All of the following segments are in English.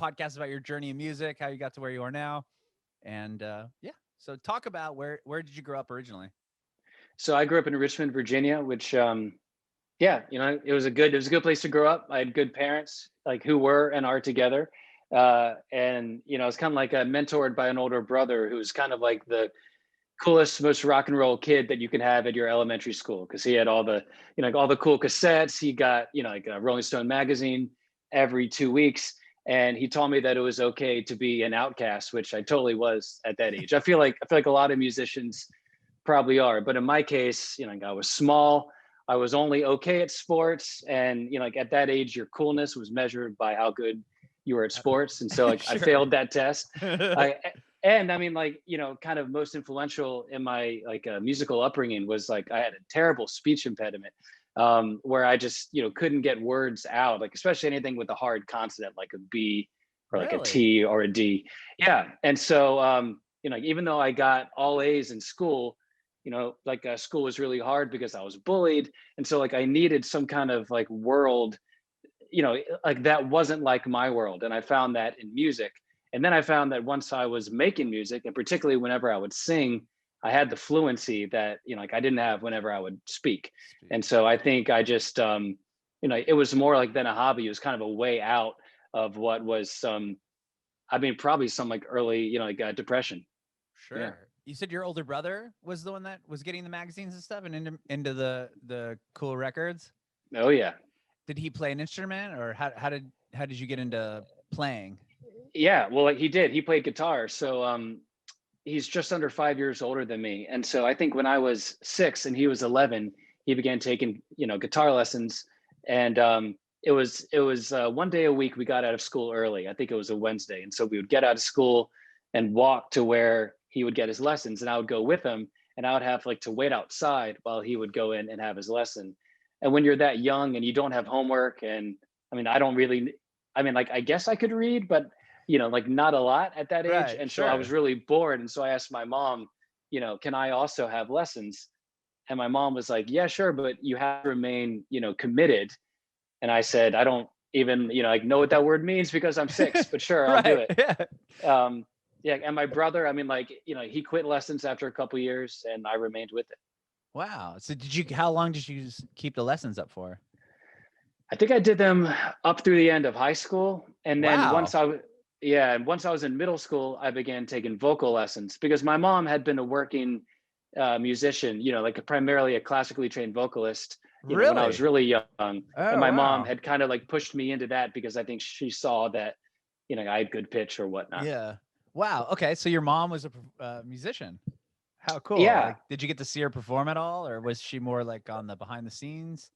podcast about your journey in music, how you got to where you are now. And yeah, so talk about where did you grow up originally? So I grew up in Richmond, Virginia, which yeah, it was a good place to grow up. I had good parents, like who were and are together. And it's kind of like mentored by an older brother who's kind of like the coolest, most rock and roll kid that you can have at your elementary school, because he had all the, like all the cool cassettes. He got, like a Rolling Stone magazine every 2 weeks. And he told me that it was okay to be an outcast, which I totally was at that age. I feel like a lot of musicians probably are, but in my case, I was small. I was only okay at sports, and like at that age, your coolness was measured by how good you were at sports. And so like I Sure. failed that test. I and I mean, like, kind of most influential in my like musical upbringing was like I had a terrible speech impediment, where I just couldn't get words out, like especially anything with a hard consonant like a B or like a Really? T or a D. Yeah, and so even though I got all A's in school, like school was really hard because I was bullied, and so like I needed some kind of like world, like that wasn't like my world, and I found that in music. And then I found that once I was making music, and particularly whenever I would sing, I had the fluency that like I didn't have whenever I would speak. Speak. And so I think I just it was more like than a hobby. It was kind of a way out of what was probably some like early like depression. Yeah. Sure. You said your older brother was the one that was getting the magazines and stuff and into the cool records. Oh yeah. Did he play an instrument, or how did you get into playing? Yeah, well, like he did. He played guitar. So he's just under 5 years older than me. And so I think when I was 6 and he was 11, he began taking, guitar lessons. And it was one day a week we got out of school early. I think it was a Wednesday. And so we would get out of school and walk to where he would get his lessons, and I would go with him, and I would have like to wait outside while he would go in and have his lesson. And when you're that young and you don't have homework, and I don't really, like I guess I could read, but like not a lot at that age. Right. And so I was Sure. really bored. And so I asked my mom, can I also have lessons? And my mom was like, yeah, sure, but you have to remain, committed. And I said, I don't even, like know what that word means because I'm 6, but sure, I'll do Right. it. Yeah. Um, yeah. And my brother, he quit lessons after a couple years, and I remained with it. Wow. So how long did you keep the lessons up for? I think I did them up through the end of high school. And then Wow. once I was in middle school, I began taking vocal lessons because my mom had been a working musician, like primarily a classically trained vocalist, when I was Really? really young. And Oh, my mom wow. had kind of like pushed me into that because I think she saw that, I had good pitch or whatnot. Yeah. Wow. Okay. So your mom was a musician. How cool. Yeah. Like, did you get to see her perform at all, or was she more like on the behind the scenes?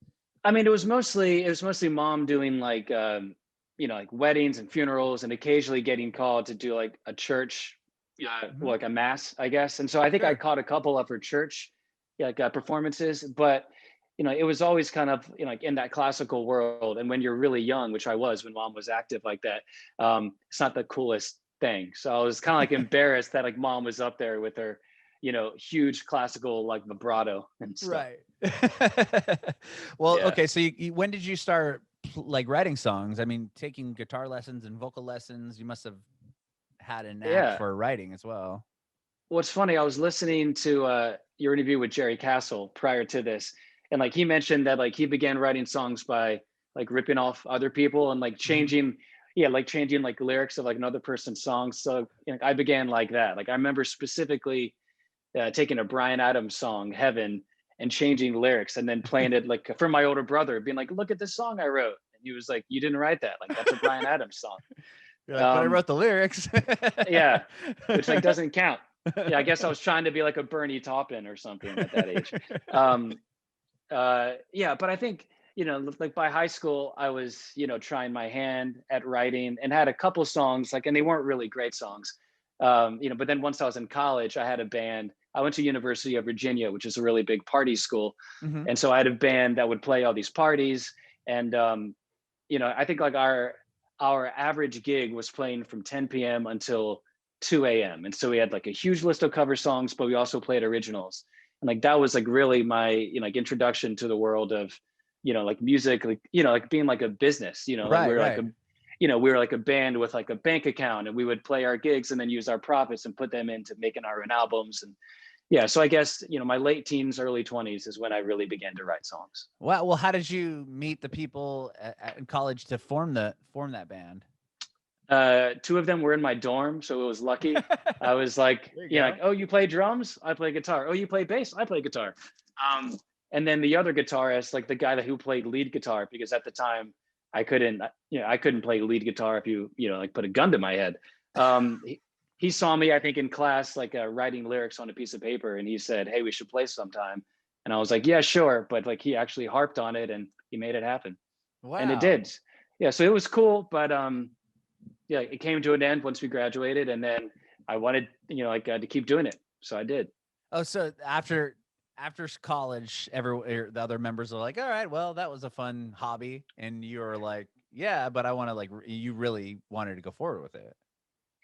It was mostly mom doing like, like weddings and funerals, and occasionally getting called to do like a church, Mhm. like a mass, I guess. And so I think I Sure. caught a couple of her church, like performances, but it was always kind of like in that classical world. And when you're really young, which I was when mom was active like that, it's not the coolest thing. So I was kind of like embarrassed that like mom was up there with her, huge classical like vibrato and stuff. Right. Well, Yeah. okay. So when did you start like writing songs? I mean, taking guitar lessons and vocal lessons, you must have had a knack Yeah. for writing as well. What's funny, I was listening to your interview with Jerry Castle prior to this, and like he mentioned that like he began writing songs by like ripping off other people and like Mhm. changing, yeah, like changing like lyrics of like another person's songs. So I began like that. Like I remember specifically taking a Brian Adams song, Heaven, and changing lyrics and then playing it like for my older brother, being like, "Look at this song I wrote," and he was like, "You didn't write that. Like that's a Brian Adams song." You're like, but I Um, wrote the lyrics. yeah, which like doesn't count. Yeah, I guess I was trying to be like a Bernie Taupin or something at that age. Um, yeah, but I think like by high school, I was trying my hand at writing and had a couple songs like, and they weren't really great songs. But then once I was in college, I had a band. I went to University of Virginia, which is a really big party school, Hmm. and so I had a band that would play all these parties. And I think like our average gig was playing from 10 p.m. until 2 a.m. And so we had like a huge list of cover songs, but we also played originals. And like that was like really my like introduction to the world of like music, like like being like a business, like Right, we're like right. you know, we were like a band with like a bank account, and we would play our gigs and then use our profits and put them into making our own albums. And yeah, so I guess, you know, my late teens, early 20s is when I really began to write songs. Wow. Well, how did you meet the people in college to form that band? Two of them were in my dorm, so it was lucky. I was like, you know, like, oh, you play drums? I play guitar. Oh, you play bass? I play guitar. And then the other guitarist, like the guy who played lead guitar, because at the time I couldn't play lead guitar if you know, like put a gun to my head. He saw me, I think, in class, like writing lyrics on a piece of paper, and he said, "Hey, we should play sometime." And I was like, "Yeah, sure," but like he actually harped on it, and he made it happen. Wow. And it did. Yeah, so it was cool, but yeah, it came to an end once we graduated, and then I wanted, you know, like to keep doing it, so I did. Oh, so after college, the other members are like, "All right, well, that was a fun hobby," and you were like, "Yeah, but I want to like." You really wanted to go forward with it.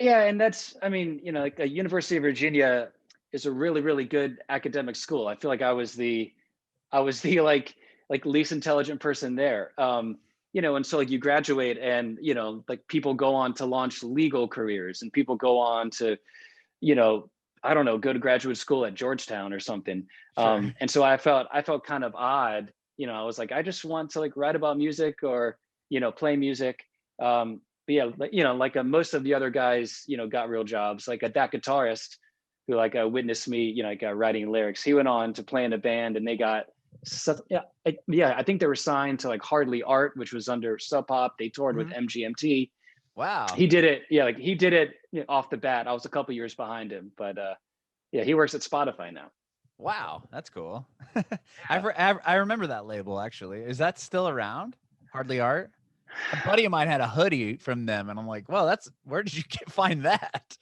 Yeah, and that's, I mean, you know, like the University of Virginia is a really, really good academic school. I feel like I was the like least intelligent person there. You know, and so like you graduate, and you know, like people go on to launch legal careers, and people go on to, you know, I don't know, go to graduate school at Georgetown or something. Sure. And so I felt kind of odd. You know, I was like, I just want to like write about music or, you know, play music. But yeah, you know, like most of the other guys, you know, got real jobs. Like that guitarist who like witnessed me, you know, like writing lyrics. He went on to play in a band, and they got I think they were signed to like Hardly Art, which was under Sub Pop. They toured with MGMT. Wow. He did it. Yeah, like he did it, you know, off the bat. I was a couple years behind him, but yeah, he works at Spotify now. Wow, that's cool. I remember that label actually. Is that still around? Hardly Art? A buddy of mine had a hoodie from them, and I'm like, well, where did you find that?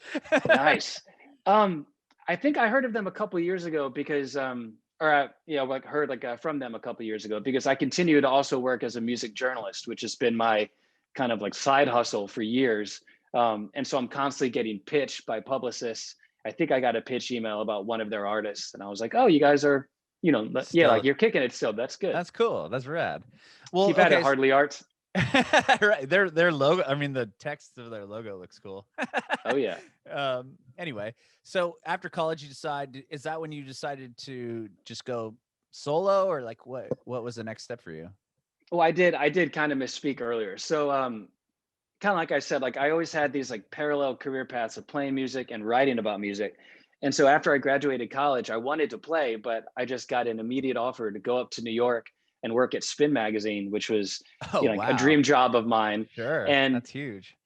Nice. I think I heard of them a couple of years ago because like heard like from them a couple of years ago, because I continue to also work as a music journalist, which has been my kind of like side hustle for years. And so I'm constantly getting pitched by publicists. I think I got a pitch email about one of their artists, and I was like, oh, you guys are, you know, yeah, like you're kicking it still. That's good. That's cool. That's rad. Well, keep at it, Hardly Art. Right. Their logo, I mean, the text of their logo looks cool. Oh yeah. Anyway, so after college, is that when you decided to just go solo, or like what was the next step for you? Well, I did kind of misspeak earlier. So kind of like I said, like I always had these like parallel career paths of playing music and writing about music. And so after I graduated college, I wanted to play, but I just got an immediate offer to go up to New York and work at Spin Magazine, which was a dream job of mine. Sure. And that's huge.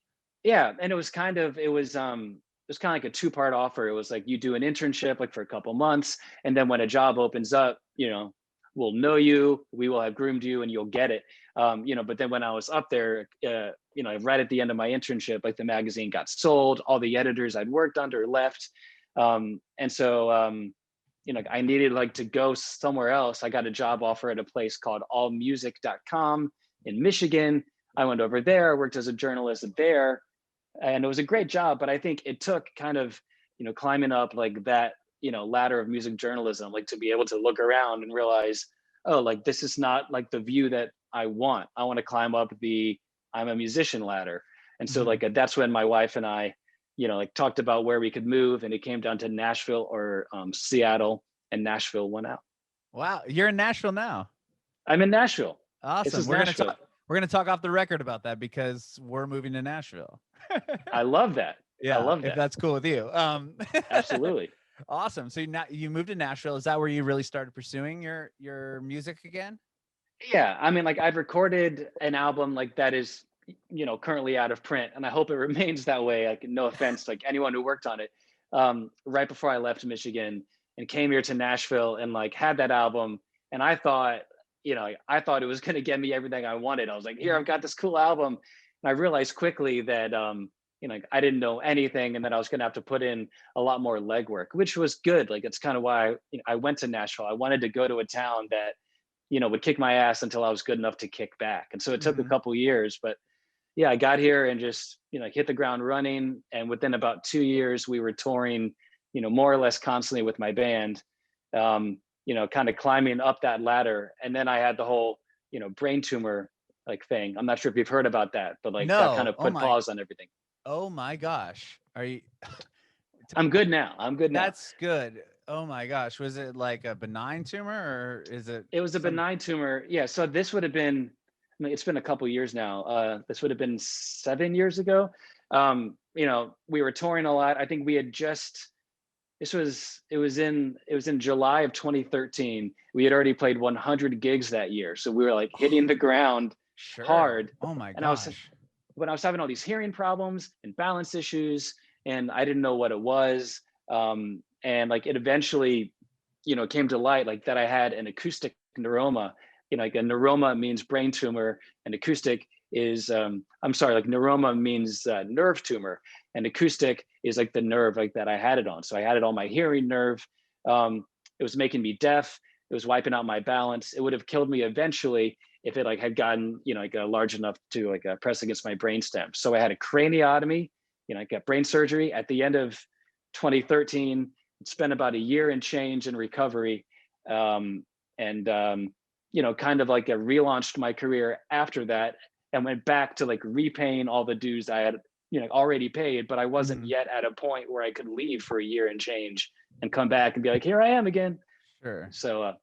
Yeah. And it was kind of like a two-part offer. It was like you do an internship like for a couple months, and then when a job opens up, you know, we'll know you, we will have groomed you, and you'll get it. You know, but then when I was up there, you know, right at the end of my internship, like the magazine got sold, all the editors I'd worked under left. And so you know, I needed like to go somewhere else. I got a job offer at a place called allmusic.com in Michigan. I went over there, worked as a journalist there, and it was a great job. But I think it took kind of, you know, climbing up like that, you know, ladder of music journalism, like to be able to look around and realize, oh, like this is not like the view that I want. I want to climb up the I'm a musician ladder. And so like that's when my wife and I, you know, like talked about where we could move, and it came down to Nashville or Seattle, and Nashville won out. Wow. You're in Nashville now. I'm in Nashville. Awesome. We're going to talk off the record about that because we're moving to Nashville. I love that. Yeah. I love that. If that's cool with you. Absolutely. Awesome. So now you moved to Nashville. Is that where you really started pursuing your music again? Yeah. I mean, like I've recorded an album like that is, you know, currently out of print, and I hope it remains that way. Like no offense, like anyone who worked on it, right before I left Michigan and came here to Nashville and like had that album. And I thought, you know, I thought it was going to get me everything I wanted. I was like, here, I've got this cool album. And I realized quickly that, you know, I didn't know anything, and that I was going to have to put in a lot more legwork, which was good. Like, it's kind of why I went to Nashville. I wanted to go to a town that, you know, would kick my ass until I was good enough to kick back. And so it took a couple years, but yeah, I got here and just, you know, hit the ground running. And within about 2 years, we were touring, you know, more or less constantly with my band, you know, kind of climbing up that ladder. And then I had the whole, you know, brain tumor like thing. I'm not sure if you've heard about that, but like that kind No. of put pause on everything. Oh my gosh. Are you I'm good now. I'm good now. That's good. Oh my gosh. Was it like a benign tumor or is it It was a some benign tumor. Yeah. So this would have been, I mean, it's been a couple years now. This would have been 7 years ago. You know, we were touring a lot. I think we had just, it was in July of 2013. We had already played 100 gigs that year. So we were like hitting the ground sure. hard. Oh my And I was, gosh. when I was having all these hearing problems and balance issues, and I didn't know what it was. And like it eventually, you know, came to light like that I had an acoustic neuroma. You know, like a neuroma means brain tumor, and acoustic is I'm sorry, like neuroma means nerve tumor, and acoustic is like the nerve like that I had it on. So I had it on my hearing nerve. It was making me deaf. It was wiping out my balance. It would have killed me eventually if it like had gotten, you know, like large enough to like press against my brainstem. So I had a craniotomy. You know, I got brain surgery at the end of 2013. Spent about a year and change in recovery, and you know, kind of like relaunched my career after that, and went back to like repaying all the dues I had, you know, already paid, but I wasn't Mhm. yet at a point where I could leave for a year and change and come back and be like, here I am again. Sure. So Oh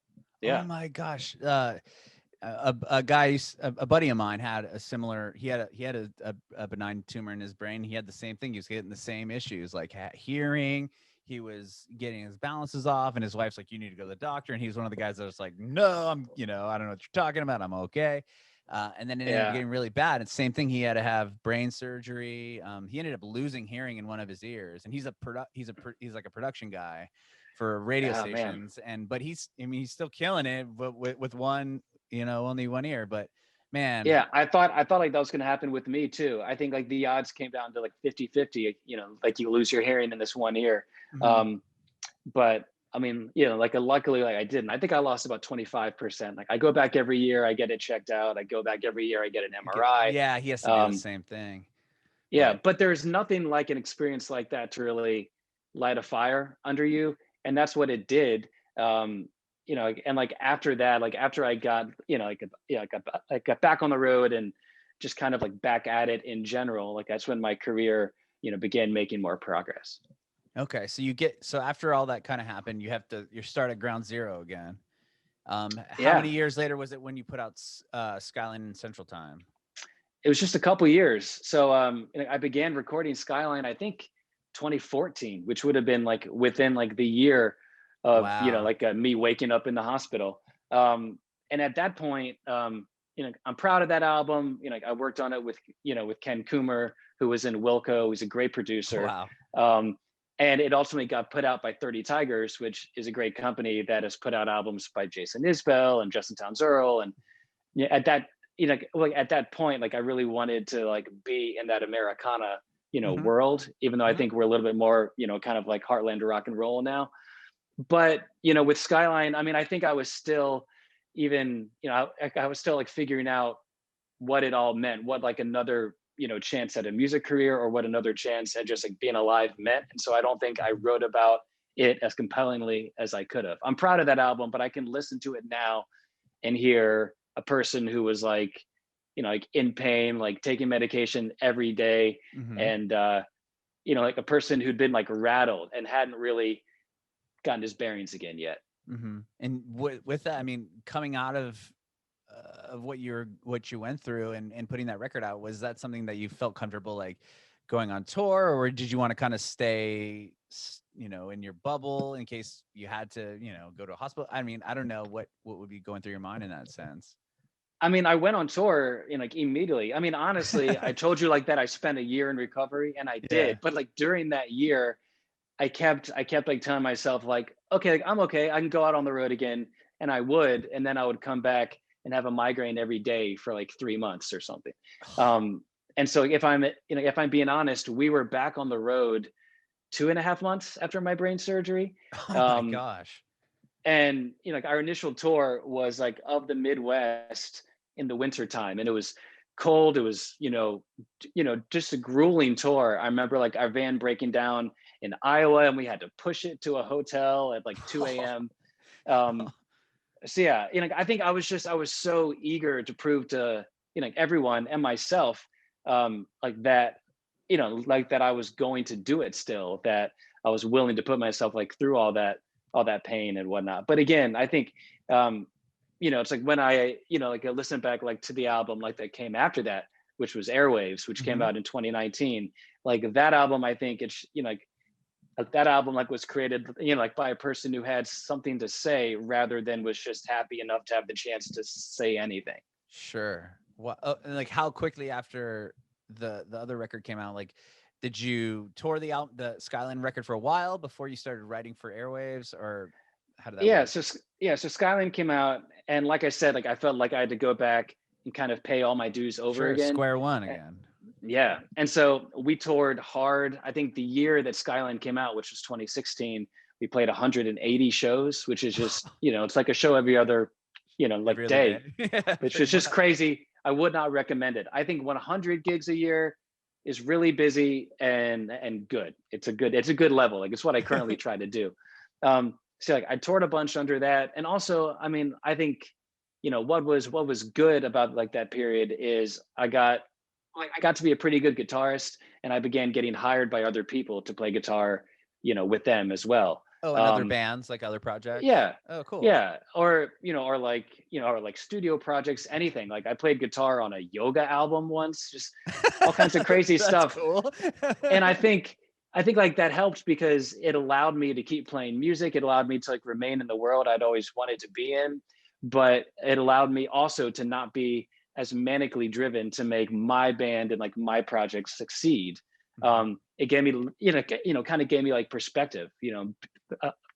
yeah. my gosh. A guy, a buddy of mine had a similar. He had a benign tumor in his brain. He had the same thing. He was getting the same issues, like hearing. He was getting his balances off, and his wife's like, "You need to go to the doctor." And he was one of the guys that was like, "No, I don't know what you're talking about. I'm okay." And then it ended up Yeah. getting really bad. It's the same thing. He had to have brain surgery. He ended up losing hearing in one of his ears, and he's like a production guy for radio Oh man. stations. But he's still killing it, but with one, only one ear. But man, Yeah, I thought like that was going to happen with me too. I think like the odds came down to like 50-50, you know, like you lose your hearing in this one ear. mhm. Um, but I mean, you know, like luckily like I didn't. I think I lost about 25%. Like I go back every year, I get it checked out. I go back every year, I get an MRI. Yeah, he has to do the Um, same thing. yeah, But but there's nothing like an experience like that to really light a fire under you, and that's what it did. Um, you know, and like after that, like after I got, you know, like yeah, I got back on the road and just kind of like back at it in general. Like that's when my career, you know, began making more progress. okay, so after all that kind of happened, you start at ground zero again. How many Yeah, years later was it when you put out Skyline and Central Time? it was just a couple years. So I began recording Skyline, I think 2014, which would have been like within like the year of, you know, Wow. like me waking up in the hospital. And at that point, you know, I'm proud of that album. You know, I worked on it with, you know, with Ken Coomer, who was in Wilco. He's a great producer. Wow. Um, and it ultimately got put out by 30 Tigers, which is a great company that has put out albums by Jason Isbell and Justin Townes Earl. And yeah, at that, you know, like at that point, like I really wanted to like be in that Americana, you know, Hmm. world, even though I Hmm. think we're a little bit more, you know, kind of like heartland rock and roll now. But, you know, with Skyline, I mean, I think I was still even, you know, I was still like figuring out what it all meant, what like another, you know, chance at a music career or what another chance at just like being alive meant. And so I don't think I wrote about it as compellingly as I could have. I'm proud of that album, but I can listen to it now and hear a person who was like, you know, like in pain, like taking medication every day, Hmm. and you know, like a person who'd been like rattled and hadn't really gotten his bearings again yet. Hmm. And with that, I mean, coming out of what you went through and putting that record out, was that something that you felt comfortable like going on tour, or did you want to kind of stay, in your bubble in case you had to, go to a hospital? I mean, I don't know what would be going through your mind in that sense. I mean, I went on tour, you know, like immediately. I mean, honestly, I told you like that I spent a year in recovery, and I Yeah. did. But like during that year, I kept like telling myself like, okay, like, I'm okay. I can go out on the road again, and I would, and then I would come back and have a migraine every day for like 3 months or something. And so if I'm being honest, we were back on the road 2.5 months after my brain surgery. Oh my Um, gosh. and you know, like our initial tour was like of the Midwest in the winter time, and it was cold. It was, just a grueling tour. I remember like our van breaking down in Iowa, and we had to push it to a hotel at like 2 a.m. Um, so yeah, I think I was so eager to prove to you know, like everyone and myself, like that, you know, like that I was going to do it still, that I was willing to put myself like through all that pain and whatnot. But again, I think, you know, it's like when I, you know, like I listen back like to the album like that came after that, which was Airwaves, which came Mhm. out in 2019. Like that album, I think it's, you know, like that album like was created, you know, like by a person who had something to say rather than was just happy enough to have the chance to say anything. Sure. What? Oh, and like how quickly after the other record came out, like, did you tour the Skyline record for a while before you started writing for Airwaves, or how did that Yeah, work? so yeah, so Skyline came out, and like I said, like I felt like I had to go back and kind of pay all my dues over Sure, again. square one Eh, again. Yeah, and so we toured hard. I think the year that Skyline came out, which was 2016, we played 180 shows, which is just, you know, it's like a show every other, you know, like Every other day. day, Yeah, which pretty is just much. crazy. I would not recommend it. I think 100 gigs a year is really busy and good. It's a good level. Like it's what I currently try to do. So like I toured a bunch under that, and also, I mean, I think, you know, what was good about like that period is I got to be a pretty good guitarist, and I began getting hired by other people to play guitar, you know, with them as well. Oh, and other Um, bands, like other projects. yeah, Oh, cool. yeah, or you know, or like, you know, or like studio projects, anything. Like I played guitar on a yoga album once, just all kinds of crazy That's stuff. cool. And I think like that helped because it allowed me to keep playing music. It allowed me to like remain in the world I'd always wanted to be in, but it allowed me also to not be as manically driven to make my band and like my projects succeed. Mhm. It gave me, you know, kind of gave me like perspective. You know,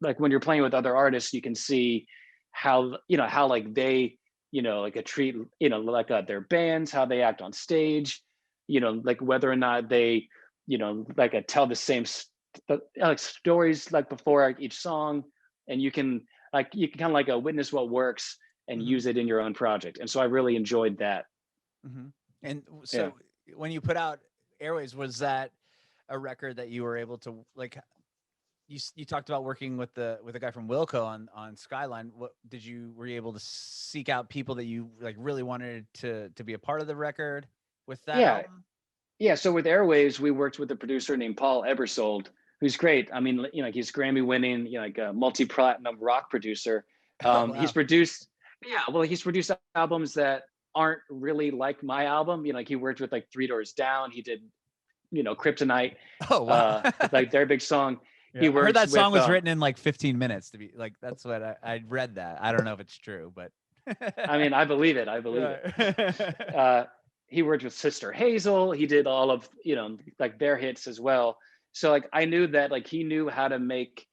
like when you're playing with other artists, you can see how, you know, how like they, you know, like a treat, you know, like their bands, how they act on stage, you know, like whether or not they, you know, like tell the same like stories like before like, each song, and you can kind of like witness what works and Mhm. use it in your own project. And so I really enjoyed that. Mhm. And Yeah. so when you put out Airways, was that a record that you were able to like? You talked about working with the guy from Wilco on Skyline. What did you were you able to seek out people that you like really wanted to be a part of the record with that Yeah. album? Yeah. So with Airwaves, we worked with a producer named Paul Ebersold, who's great. I mean, you know, he's Grammy winning, you know, like a multi-platinum rock producer. Oh He's wow. produced, yeah, well, he's produced albums that aren't really like my album. You know, like he worked with like Three Doors Down. He did, you know, Kryptonite, Oh wow. like their big song. He Yeah, I heard works that song with, was written in like 15 minutes to be like that's what I read that. I don't know if it's true, but I mean, I believe it. I believe it. yeah. Uh, he worked with Sister Hazel. He did all of, you know, like their hits as well. So like I knew that like he knew how to make,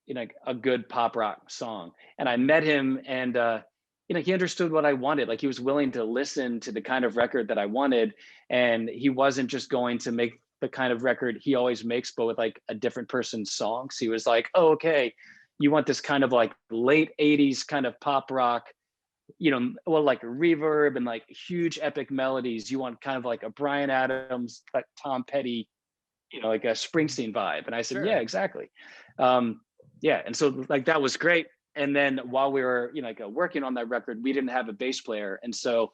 you know, a good pop rock song. And I Mhm. met him, and you know, he understood what I wanted. Like he was willing to listen to the kind of record that I wanted, and he wasn't just going to make the kind of record he always makes, but with like a different person's songs. He was like, oh, okay, you want this kind of like late 80s kind of pop rock, you know, well, like reverb and like huge epic melodies. You want kind of like a Bryan Adams, like Tom Petty, you know, like a Mhm. Springsteen vibe. And I said, yeah, Sure. exactly. Um, yeah. And so like that was great. And then while we were, you know, like working on that record, we didn't have a bass player. And so,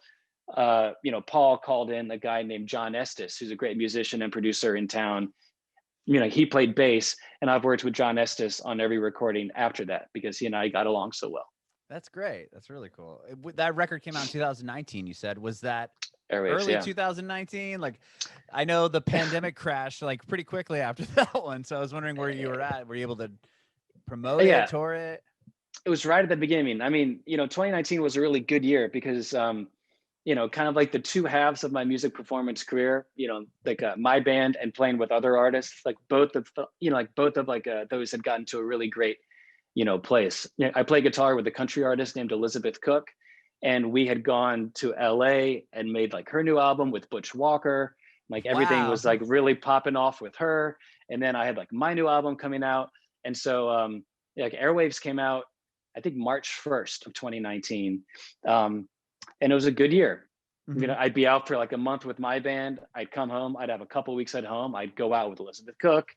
you know, Paul called in a guy named John Estes, who's a great musician and producer in town. You know, he played bass, and I've worked with John Estes on every recording after that because he and I got along so well. That's great. That's really cool. That record came out in 2019, you said. Was that Airwaves, early yeah. 2019? Like, I know the pandemic crashed like pretty quickly after that one. So I was wondering where you were at. Were you able to promote it, Yeah, tour it? it was right at the beginning. I mean, you know, 2019 was a really good year because, you know, kind of like the two halves of my music performance career, you know, like my band and playing with other artists, like both of, you know, like both of like those had gotten to a really great, you know, place. You know, I play guitar with a country artist named Elizabeth Cook, and we had gone to LA and made like her new album with Butch Walker. Like everything Wow. was like really popping off with her. And then I had like my new album coming out. And so, like Airwaves came out, I think March 1st of 2019. And it was a good year. You Hmm. know, I'd be out for like a month with my band. I'd come home. I'd have a couple weeks at home. I'd go out with Elizabeth Cook,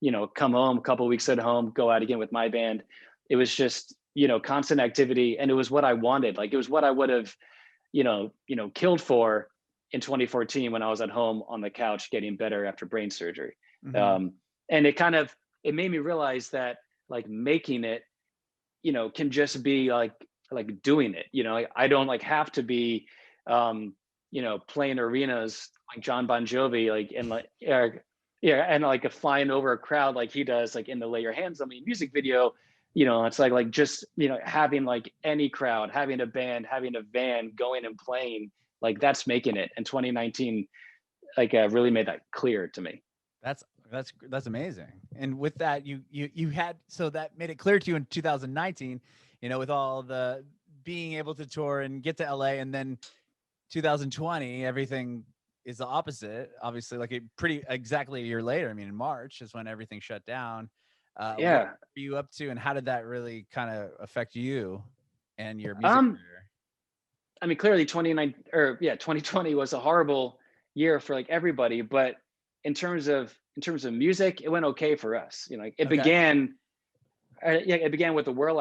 you know, come home, a couple weeks at home, go out again with my band. It was just, you know, constant activity. And it was what I wanted. Like it was what I would have, killed for in 2014 when I was at home on the couch getting better after brain surgery. Mhm. And it made me realize that like making it, can just be like doing it. I don't like have to be, playing arenas like John Bon Jovi, like in like and like flying over a crowd like he does, like in the Lay Your Hands on Me music video. It's like just having like any crowd, having a band, having a van, going and playing, like that's making it. And 2019 like really made that clear to me. That's that's amazing. And with that, you had, so that made it clear to you in 2019, with all the being able to tour and get to LA, and then 2020, everything is the opposite. Obviously, like pretty exactly a year later. I mean, in March is when everything shut down. What Yeah. were you up to, and how did that really kind of affect you and your music Um, career? I mean, clearly 2020 was a horrible year for like everybody, but in terms of music, it went okay for us. It Okay. began, it began with a whirl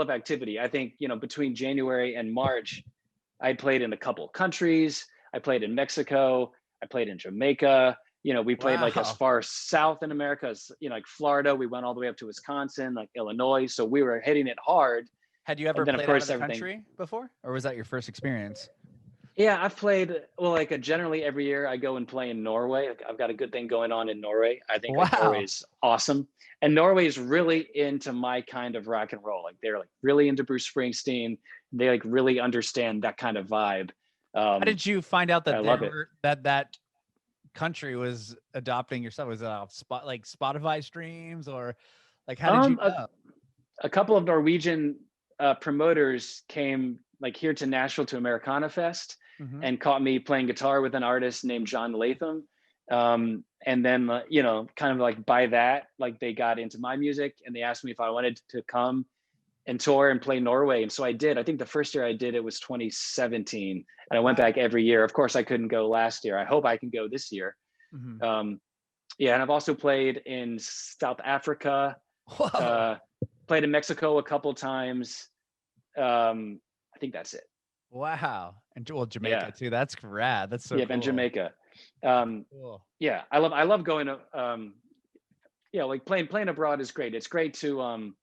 of activity. I think between January and March, I played in a couple countries. I played in Mexico. I played in Jamaica. We played like as Wow. far south in America as like Florida. We went all the way up to Wisconsin, like Illinois. So we were hitting it hard. Had you And ever then of played out of course the everything. country before, or was that your first experience? Yeah, I've played, well, like generally every year I go and play in Norway. Like, I've got a good thing going on in Norway. I think like Norway Wow. is awesome. And Norway is really into my kind of rock and roll. Like they're like really into Bruce Springsteen. They like really understand that kind of vibe. How did you find out I that love it. that country was adopting your stuff? Was it off like Spotify streams, or like how did you Um, a, know? a couple of Norwegian promoters came like here to Nashville to Americana Fest Mhm. and caught me playing guitar with an artist named John Latham. And then, kind of like by that, like they got into my music and they asked me if I wanted to come and tour and play Norway. And so I did. I think the first year I did it was 2017. And I went Wow. back every year. Of course, I couldn't go last year. I hope I can go this year. Mhm. Um, yeah, and I've also played in South Africa, Whoa. uh, played in Mexico a couple times. I think that's it. Wow. And well, Yeah, Jamaica too. That's rad. That's so yeah, and cool. Jamaica. Um, Cool. yeah, I love going to like playing abroad is great. It's great to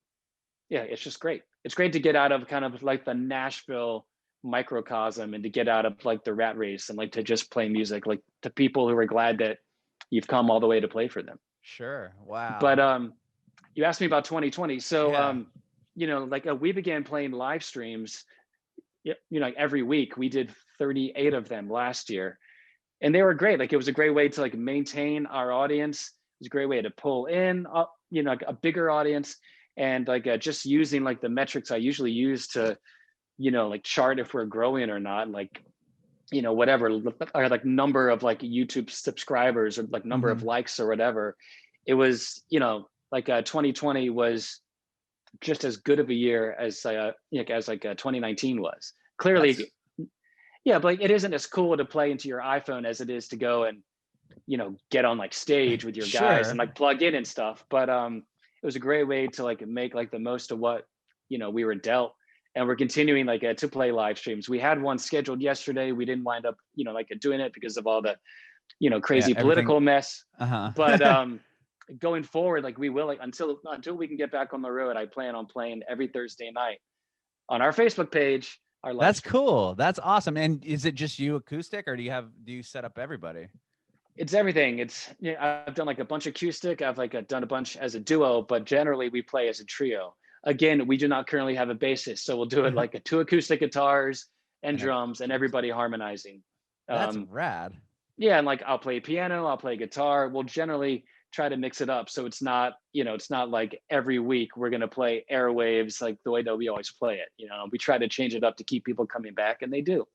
yeah, it's just great. It's great to get out of kind of like the Nashville microcosm and to get out of like the rat race and like to just play music like to people who are glad that you've come all the way to play for them. Sure. Wow. But you asked me about 2020. So Yeah. like we began playing live streams, like every week. We did 38 of them last year, and they were great. Like it was a great way to like maintain our audience. It was a great way to pull in like a bigger audience, and like just using like the metrics I usually use to like chart if we're growing or not, like whatever, or like number of like YouTube subscribers or like number of Mhm. likes or whatever. It was like 2020 was just as good of a year as as like 2019 was. That's Clearly, yeah, but like, it isn't as cool to play into your iPhone as it is to go and get on like stage with your guys and sure. like plug in and stuff. But it was a great way to like make like the most of what we were dealt. And we're continuing like to play live streams. We had one scheduled yesterday. We didn't wind up like doing it because of all the Yeah, crazy everything. political mess. Uh-huh. But going forward, like we will, like until we can get back on the road, I plan on playing every Thursday night on our Facebook page, our live That's stream. cool. That's awesome. And is it just you acoustic, or do you set up everybody? It's everything. I've done like a bunch of acoustic. I've like done a bunch as a duo, but generally we play as a trio. Again, we do not currently have a bassist, so we'll do it like two acoustic guitars and And drums and everybody harmonizing. that's Um, rad. yeah, and like I'll play piano, I'll play guitar. We'll generally try to mix it up, so it's not it's not like every week we're gonna play Airwaves like the way that we always play it. We try to change it up to keep people coming back, and they do.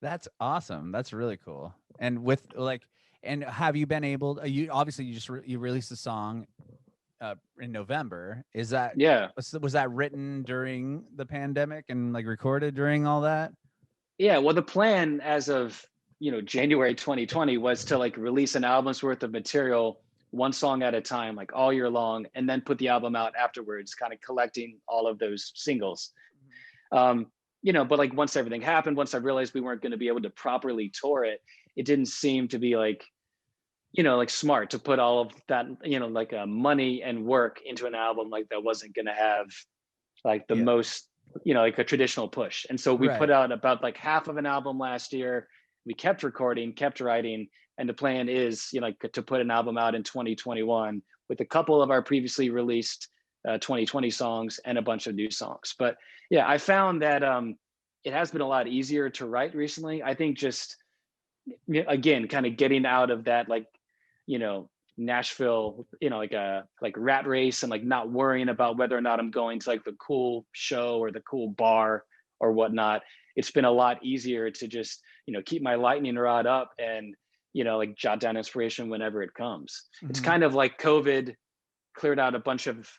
That's awesome. That's really cool. And with like, and have you been able? You obviously you just you released a song in November. Is that Yeah. was that written during the pandemic and like recorded during all that? Yeah, well, the plan as of January 2020 was to like release an album's worth of material, one song at a time, like all year long, and then put the album out afterwards, kind of collecting all of those singles. Um, but like once everything happened, once I realized we weren't going to be able to properly tour it, it didn't seem to be like, like smart to put all of that, like money and work into an album like that wasn't going to have like the Yeah. most, like a traditional push. And so we put Right. out about like half of an album last year. We kept recording, kept writing, and the plan is, like to put an album out in 2021 with a couple of our previously released 2020 songs and a bunch of new songs. But yeah, I found that it has been a lot easier to write recently. I think just again, kind of getting out of that like, Nashville, like rat race, and like not worrying about whether or not I'm going to like the cool show or the cool bar or whatnot. It's been a lot easier to just, keep my lightning rod up and, like jot down inspiration whenever it comes. It's kind of like COVID cleared out a bunch of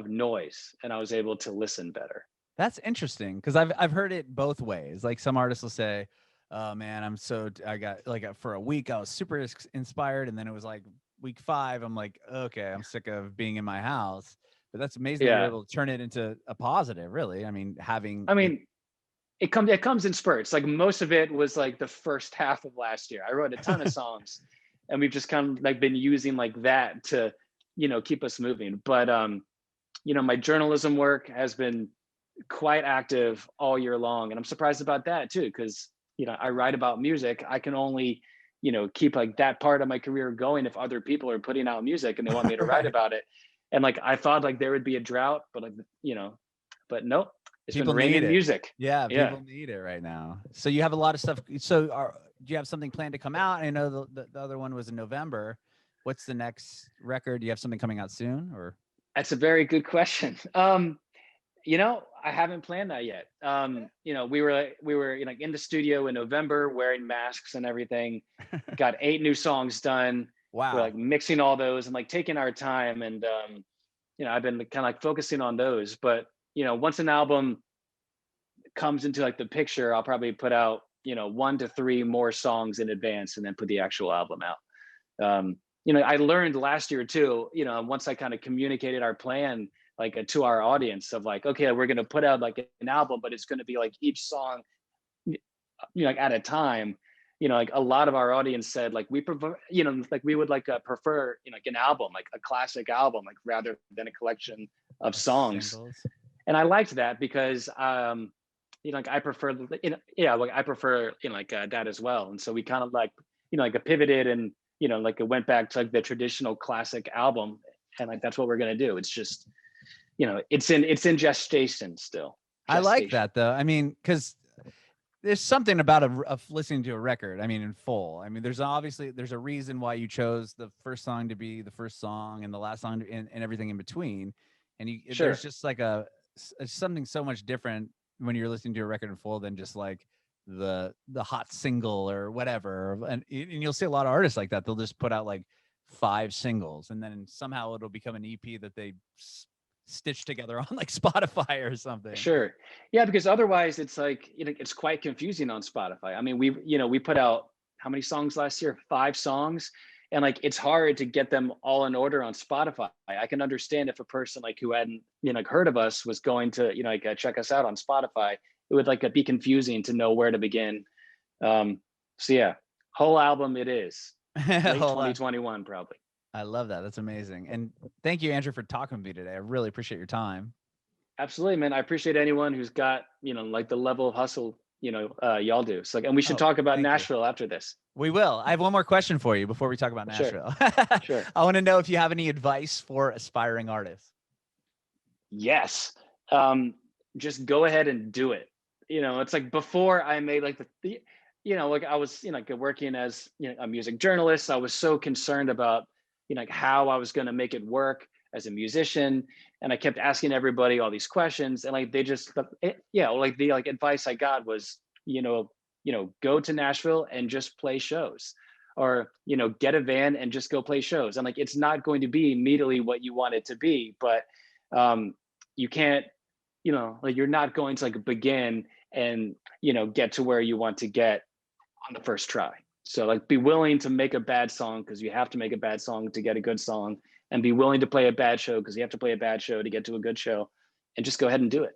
noise and I was able to listen better. That's interesting because I've heard it both ways. Like some artists will say, "Oh man, I got like for a week I was super inspired, and then it was like week 5, I'm like, okay, I'm sick of being in my house." But that's amazing that you're able to turn it into a positive. Really, I mean, it comes in spurts. Like most of it was like the first half of last year. I wrote a ton of songs, and we've just kind of like been using like that to, keep us moving. But my journalism work has been quite active all year long, and I'm surprised about that too, because I write about music. I can only keep like that part of my career going if other people are putting out music and they want me to write about it. And like I thought like there would be a drought, but like but nope, it's people been raining music. Yeah, people need it right now. So you have a lot of stuff. So do you have something planned to come out? I know the other one was in November. What's the next record? Do you have something coming out soon, or? That's a very good question. I haven't planned that yet. We were in the studio in November wearing masks and everything. Got 8 new songs done. Wow. We're like mixing all those and like taking our time, and I've been kind of like focusing on those. But once an album comes into like the picture, I'll probably put out 1 to 3 more songs in advance and then put the actual album out. I learned last year too, once I kind of communicated our plan like to our audience of like, okay, we're going to put out like an album, but it's going to be like each song, like at a time, like a lot of our audience said, like we prefer, like we would like prefer, like an album, like a classic album, like rather than a collection of songs. Singles. And I liked that because, like I prefer, like I prefer, like that as well. And so we kind of like, like pivoted and, like it went back to like the traditional classic album. And like, that's what we're going to do. It's just, it's in gestation still. I like that though. I mean, because there's something about of listening to a record. I mean, in full. I mean, there's a reason why you chose the first song to be the first song and the last song and everything in between. And there's just like something so much different when you're listening to a record in full than just like the hot single or whatever. And you'll see a lot of artists like that. They'll just put out like 5 singles and then somehow it'll become an EP that they stitched together on like Spotify or something. Sure. Yeah, because otherwise it's like, it's quite confusing on Spotify. I mean, we put out how many songs last year? 5 songs. And like, it's hard to get them all in order on Spotify. I can understand if a person like who hadn't, like heard of us was going to, check us out on Spotify, it would like be confusing to know where to begin. So yeah, whole album it is. Late 2021 probably. I love that. That's amazing. And thank you, Andrew, for talking with me today. I really appreciate your time. Absolutely, man. I appreciate anyone who's got, like the level of hustle, y'all do. So, and we should talk about Nashville after this. We will. I have one more question for you before we talk about Nashville. Sure. I want to know if you have any advice for aspiring artists. Yes. Just go ahead and do it. It's like before I made like like I was, like working as a music journalist. I was so concerned about, like how I was going to make it work as a musician. And I kept asking everybody all these questions and like, they just, like the like advice I got was, go to Nashville and just play shows or, get a van and just go play shows. And like, it's not going to be immediately what you want it to be, but you can't, like you're not going to like begin and, get to where you want to get on the first try. So like be willing to make a bad song because you have to make a bad song to get a good song, and be willing to play a bad show because you have to play a bad show to get to a good show, and just go ahead and do it.